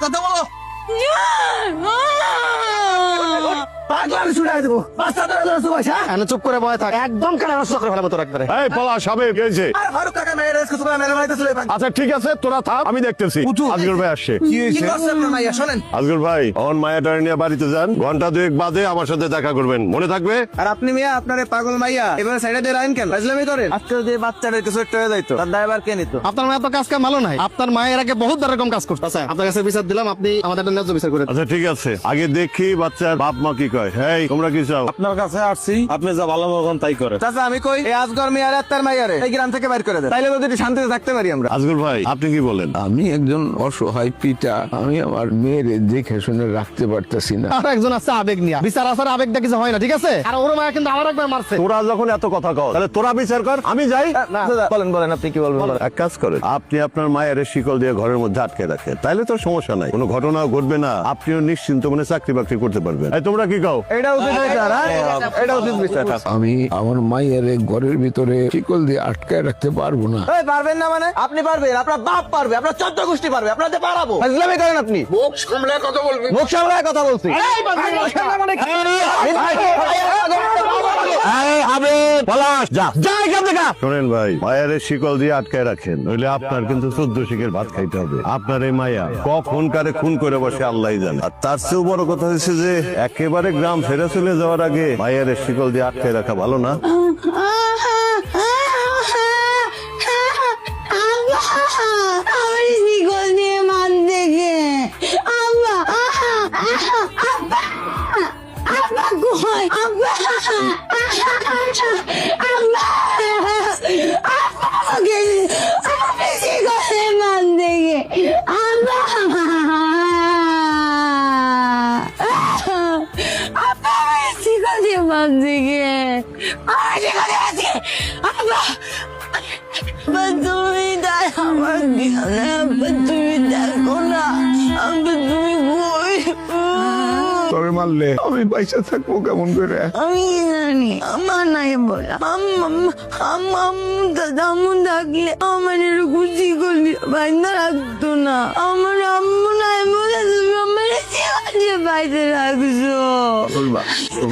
কথা বলো। পাগলামি ছুড়াই দেবো। বাচ্চা ধরে ধরেছো পয়সা? চুপ করে বয়ে থাক, একদম কানে নষ্ট করে ফেলাবো তোর একবারে। এই পলাশ সাহেব কি হয়েছে? আর ফারুক কাকা মেয়ের এসে তোমার মেরে বাড়িতে চলে যাবেন। আচ্ছা ঠিক আছে, তোরা থাক, আমি দেখতেছি। আজগর ভাই আসছে। কি করছে আপনার মাইয়া? শোনেন। আজগর ভাই অন মায়াটার নিয়ে বাড়িতে যান, ঘন্টা দুয়েক বাদে আমার সাথে দেখা করবেন, মনে থাকবে? আর আপনি মিয়া আপনার এই পাগল মাইয়া এবারে সাইডে দিয়ে রাখেন কেন? ফাজলামি করেন। আজকে যদি বাচ্চাদের কিছু একটা হয়ে যাইতো তার দায়ভার কে নিত? আপনার মায়ের তো কাজ কাম ভালো নাই। আপনার মায়ের আগে বহুত এরকম কাজ করতে। আচ্ছা আপনার কাছে বিচার দিলাম, আপনি আমাদের একটা ন্যায্য বিচার করে দেন। আচ্ছা ঠিক আছে, আগে দেখি বাচ্চার বাপ মা কি কয়। হ্যাঁ তোমরা কি চাও? আপনার কাছে আসছি, আপনি যা ভালো মতন তাই করে। চাচা আমি কই এই আজগর মিয়া আর তার মাইয়ারে এই গ্রাম থেকে বাইর করে দেন, তাইলে যদি শান্তিতে থাকতে পারি আমরা। আজগর ভাই আপনি কি বলেন? আমি একজন অসহায় পিতা, আমি আমার মেয়ের দেখে শুনে রাখতে পারতেছি না। আর একজন আছে আবেগ নিয়ে, বিচার আসার আবেগ দিয়ে কিছু হয় না, ঠিক আছে? আর ওর মায়া কিন্তু আমার একবার মারছে। তোরা যখন এত কথা কও তাহলে তোরা বিচার কর, আমি যাই। না বলেন বলেন আপনি কি বলবেন? এক কাজ করেন, আপনি আপনার মায়ের শিকল দিয়ে ঘরের মধ্যে আটকে রাখেন, তাইলে তো সমস্যা নাই, কোনো ঘটনা ঘটবে না, আপনিও নিশ্চিন্ত মনে চাকরি বাকরি করতে পারবেন। এই তোমরা কি কও? এটা উচিত বিচার, এটা উচিত বিচার। আমি আমার মায়ের ঘরের ভিতরে শিকল দিয়ে আটকায় রাখতে পারবো না। এই পারবেন না মানে? আপনি পারবেন, আপনার বাপ পারবে, আপনার 14 গোষ্ঠী পারবে, আপনাদের পারাবো। ফাজলামি করেন আপনি। মুখ সামলায় কথা বলবেন। মুখ সামলায় কথা বলছি। শোনেন ভাই, মায়ের শিকল দিয়ে আটকায় রাখেন, নইলে আপনার কিন্তু 14 শিখের ভাত খাইতে হবে। আপনার এই মায়া কখন কারে খুন করে বসে আল্লাহই জানে। আর তার চেয়েও বড় কথা হচ্ছে যে একেবারে গ্রাম ছেড়ে চলে যাওয়ার আগে মায়ের শিকল দিয়ে আটকায় রাখা ভালো না? আমার শিকল দিয়ে মান দেখে আব্বা আব্বা আব্বা কই আব্বা আব্বা আমাকে আমি শিকল দিয়ে মান দেখে আব্বা আব্বা আমি শিকল দিয়ে মান দেখে আমার শিকল দিয়ে মান দেখে আব্বা তুমি তাই আমার জ্ঞানে তুমি দেখো না তুমি কই তবে মারলে আমি পয়সা থাকবো কেমন করে? আমি কি জানি আমার নাই বলা দাদা থাকলে আমার এরকম খুশি করলি বাইন্দা রাখতো না। আমার আম্মু নাই বলে তুমি আমার বাইরে রাখছো।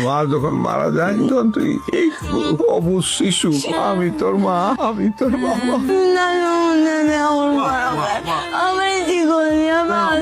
মা যখন মারা যায় তখন তুই এই অবুঝ শিশু, আমি তোর মা, আমি তোর বাবা। না আমার কি করলি আমার